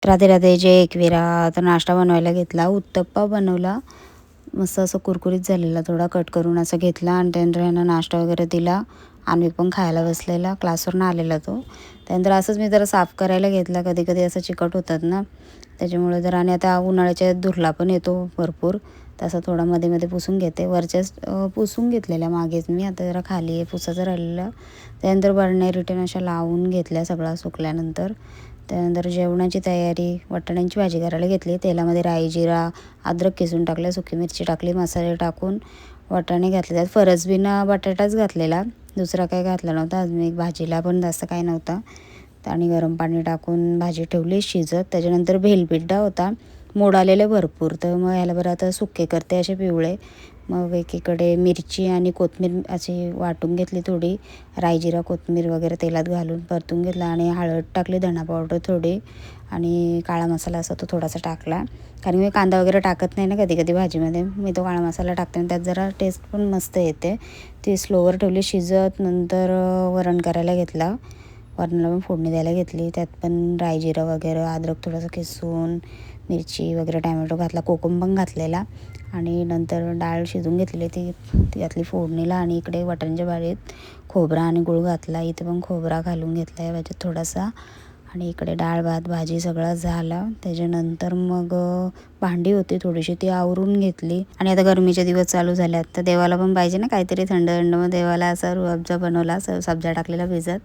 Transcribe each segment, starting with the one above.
राधे राधे, जय एकविरा. तर नाश्ता बनवायला घेतला, उत्तप्पा बनवला. मस्त असं कुरकुरीत झालेला, थोडा कट करून असं घेतला आणि त्यानंतर ह्यांना नाश्ता वगैरे दिला. आणि पण खायला बसलेला, क्लासवरून आलेला तो. त्यानंतर असंच मी जरा साफ करायला घेतला, कधी कधी असं चिकट होतात ना, त्याच्यामुळे जरा. आणि आता उन्हाळ्याच्या धुरला पण येतो भरपूर, तसा थोडा मध्ये मध्ये पुसून घेते. वरच्याच पुसून घेतलेल्या मागेच मी, आता जरा खाली आहे पुसाचं राहिलेलं. त्यानंतर बरण्या रिटर्न अशा लावून घेतल्या सगळा सुकल्यानंतर. त्यानंतर जेवणाची तयारी, वाटाण्यांची भाजी करायला घेतली. तेलामध्ये राई, जिरा, अद्रक किसून टाकलं, सुकी मिरची टाकली, मसाले टाकून वाटाणे घातले. त्यात फरसबीना बटाटाच घातलेला, दुसरा काही घातला नव्हता. आज मी भाजीला पण जास्त काही नव्हता. आणि गरम पाणी टाकून भाजी ठेवली शिजत. त्याच्यानंतर भेलपिड्डा होता, मोड आलेले भरपूर, तर मग ह्याला बरं आता सुके करते असे पिवळे. मग एकीकडे मिरची आणि कोथिंबीर अशी वाटून घेतली थोडी, राई जिरा कोथिंबीर वगैरे तेलात घालून परतून घेतला. आणि हळद टाकली, धणा पावडर थोडी, आणि काळा मसाला असा तो थोडासा टाकला. कारण मी कांदा वगैरे टाकत नाही ना कधी कधी भाजीमध्ये, मी तो काळा मसाला टाकते आणि त्यात जरा टेस्ट पण मस्त येते. ती स्लोवर ठेवली शिजत. नंतर वरण करायला घेतला, वरणाला पण फोडणी द्यायला घेतली. त्यात पण राई जिरा वगैरे, अद्रक थोडंसं किसून, मिरची वगैरे, टॅमॅटो घातला, कोकम पण घातलेला. आणि नंतर डाळ शिजून घेतलेली ती घातली फोडणीला. आणि इकडे वाटाण्याच्या भाजीत खोबरा आणि गूळ घातला, इथे पण खोबरा घालून घेतला आहे भाजीत थोडासा. आणि इकडे डाळ भात भाजी सगळं झालं. त्याच्यानंतर मग भांडी होती थोडीशी, ती आवरून घेतली. आणि आता गरमीचे दिवस चालू झाल्यात, तर देवाला पण पाहिजे ना काहीतरी थंड थंड. मग देवाला असा रूअफजा बनवला, सब्जा टाकलेला भिजत,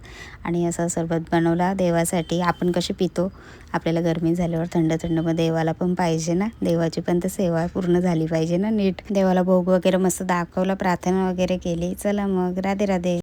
आणि असा सरबत बनवला देवासाठी. आपण कसे पितो, आपल्याला गरमी झाल्यावर थंड थंड, मग देवाला पण पाहिजे ना, देवाची पण तर सेवा पूर्ण झाली पाहिजे ना नीट. देवाला भोग वगैरे मस्त दाखवला, प्रार्थना वगैरे केली. चला मग, राधे राधे.